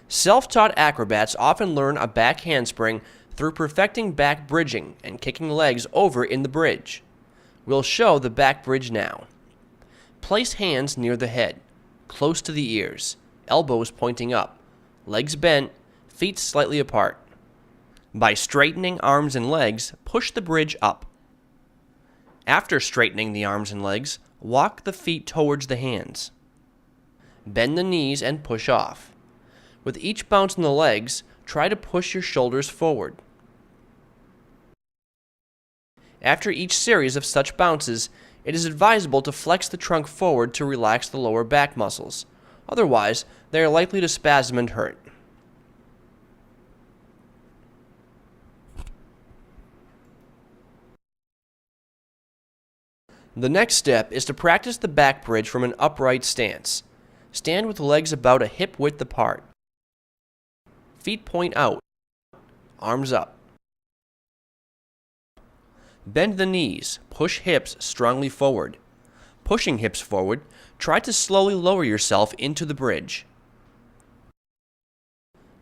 Self-taught acrobats often learn a back handspring through perfecting back bridging and kicking legs over in the bridge. We'll show the back bridge now. Place hands near the head, close to the ears, elbows pointing up, legs bent, feet slightly apart. By straightening arms and legs, push the bridge up. After straightening the arms and legs, walk the feet towards the hands. Bend the knees and push off. With each bounce in the legs, try to push your shoulders forward. After each series of such bounces, it is advisable to flex the trunk forward to relax the lower back muscles. Otherwise, they are likely to spasm and hurt. The next step is to practice the back bridge from an upright stance. Stand with legs about a hip width apart. Feet point out, arms up. Bend the knees, push hips strongly forward. Pushing hips forward, try to slowly lower yourself into the bridge.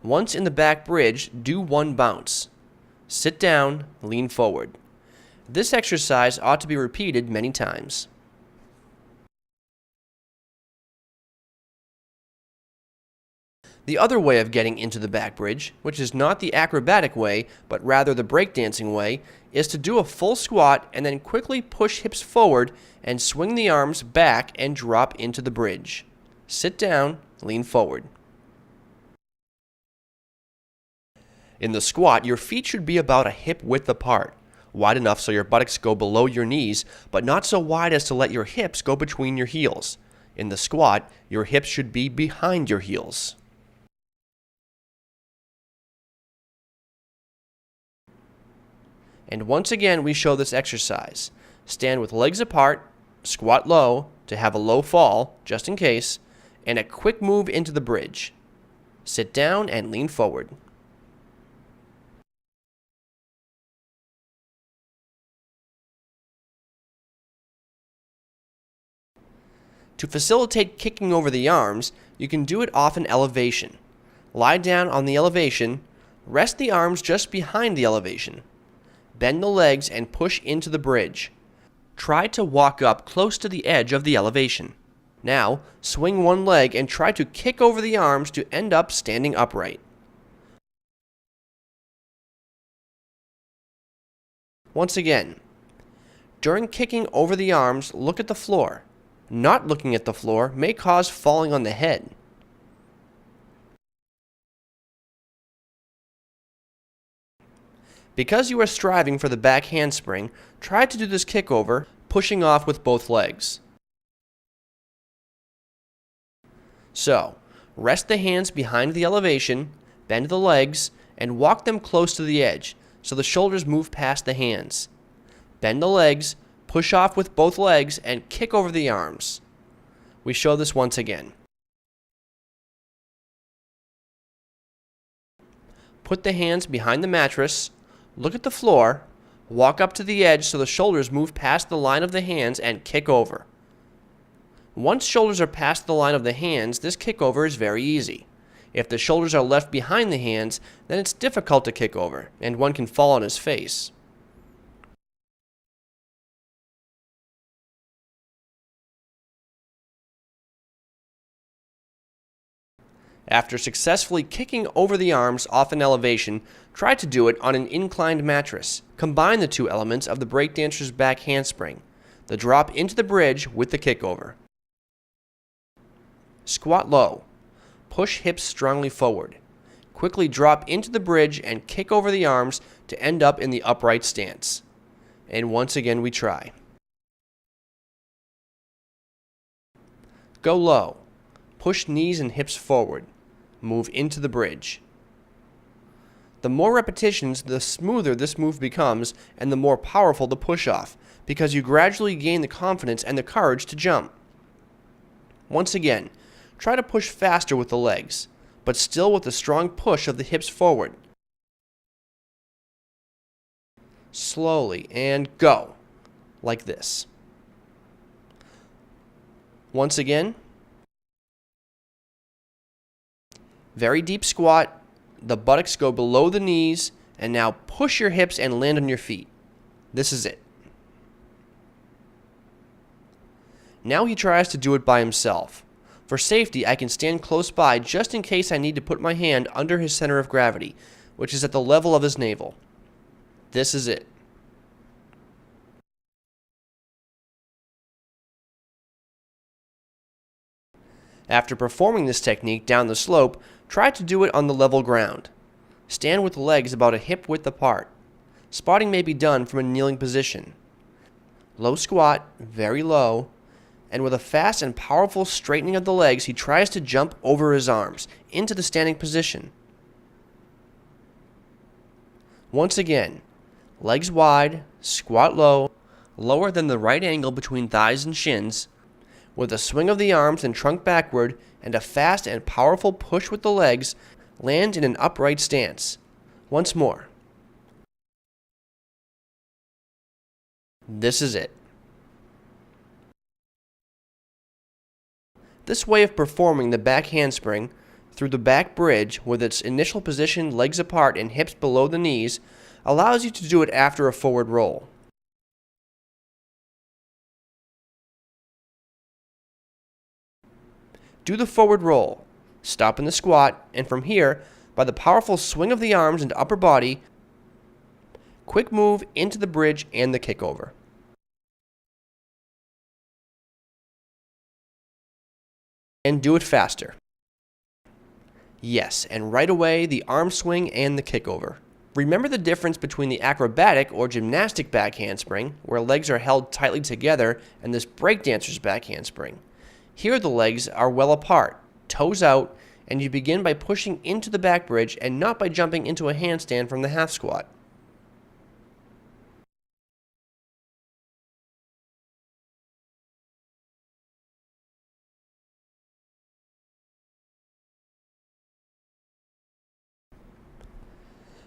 Once in the back bridge, do one bounce. Sit down, lean forward. This exercise ought to be repeated many times. The other way of getting into the back bridge, which is not the acrobatic way, but rather the breakdancing way, is to do a full squat and then quickly push hips forward and swing the arms back and drop into the bridge. Sit down, lean forward. In the squat, your feet should be about a hip width apart, wide enough so your buttocks go below your knees, but not so wide as to let your hips go between your heels. In the squat, your hips should be behind your heels. And once again, we show this exercise. Stand with legs apart, squat low to have a low fall, just in case, and a quick move into the bridge. Sit down and lean forward. To facilitate kicking over the arms, you can do it off an elevation. Lie down on the elevation, rest the arms just behind the elevation. Bend the legs and push into the bridge. Try to walk up close to the edge of the elevation. Now, swing one leg and try to kick over the arms to end up standing upright. Once again, during kicking over the arms, look at the floor. Not looking at the floor may cause falling on the head. Because you are striving for the back handspring, try to do this kickover, pushing off with both legs. So, rest the hands behind the elevation, bend the legs, and walk them close to the edge, so the shoulders move past the hands. Bend the legs, push off with both legs, and kick over the arms. We show this once again. Put the hands behind the mattress, look at the floor, walk up to the edge so the shoulders move past the line of the hands and kick over. Once shoulders are past the line of the hands, this kickover is very easy. If the shoulders are left behind the hands, then it's difficult to kick over, and one can fall on his face. After successfully kicking over the arms off an elevation, try to do it on an inclined mattress. Combine the two elements of the Breakdancers back handspring, the drop into the bridge with the kickover. Squat low. Push hips strongly forward. Quickly drop into the bridge and kick over the arms to end up in the upright stance. And once again we try. Go low. Push knees and hips forward. Move into the bridge. The more repetitions, the smoother this move becomes and the more powerful the push-off, because you gradually gain the confidence and the courage to jump. Once again, try to push faster with the legs, but still with a strong push of the hips forward. Slowly, and go, like this. Once again, Very deep squat, the buttocks go below the knees, and now push your hips and land on your feet. This is it. Now he tries to do it by himself. For safety, I can stand close by just in case I need to put my hand under his center of gravity, which is at the level of his navel. This is it. After performing this technique down the slope, try to do it on the level ground. Stand with legs about a hip width apart. Spotting may be done from a kneeling position. Low squat, very low, and with a fast and powerful straightening of the legs, he tries to jump over his arms into the standing position. Once again, legs wide, squat low, lower than the right angle between thighs and shins, with a swing of the arms and trunk backward and a fast and powerful push with the legs, land in an upright stance. Once more. This is it. This way of performing the back handspring through the back bridge with its initial position legs apart and hips below the knees allows you to do it after a forward roll. Do the forward roll, stop in the squat, and from here, by the powerful swing of the arms and upper body, quick move into the bridge and the kickover. And do it faster. Yes, and right away the arm swing and the kickover. Remember the difference between the acrobatic or gymnastic back handspring, where legs are held tightly together, and this breakdancer's back handspring. Here the legs are well apart, toes out, and you begin by pushing into the back bridge and not by jumping into a handstand from the half squat.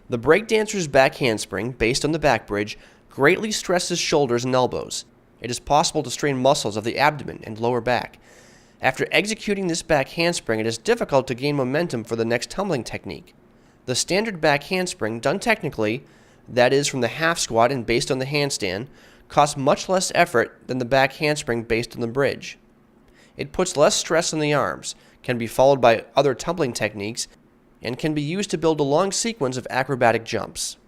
The breakdancer's back handspring, based on the back bridge, greatly stresses shoulders and elbows. It is possible to strain muscles of the abdomen and lower back. After executing this back handspring, it is difficult to gain momentum for the next tumbling technique. The standard back handspring, done technically, that is from the half squat and based on the handstand, costs much less effort than the back handspring based on the bridge. It puts less stress on the arms, can be followed by other tumbling techniques, and can be used to build a long sequence of acrobatic jumps.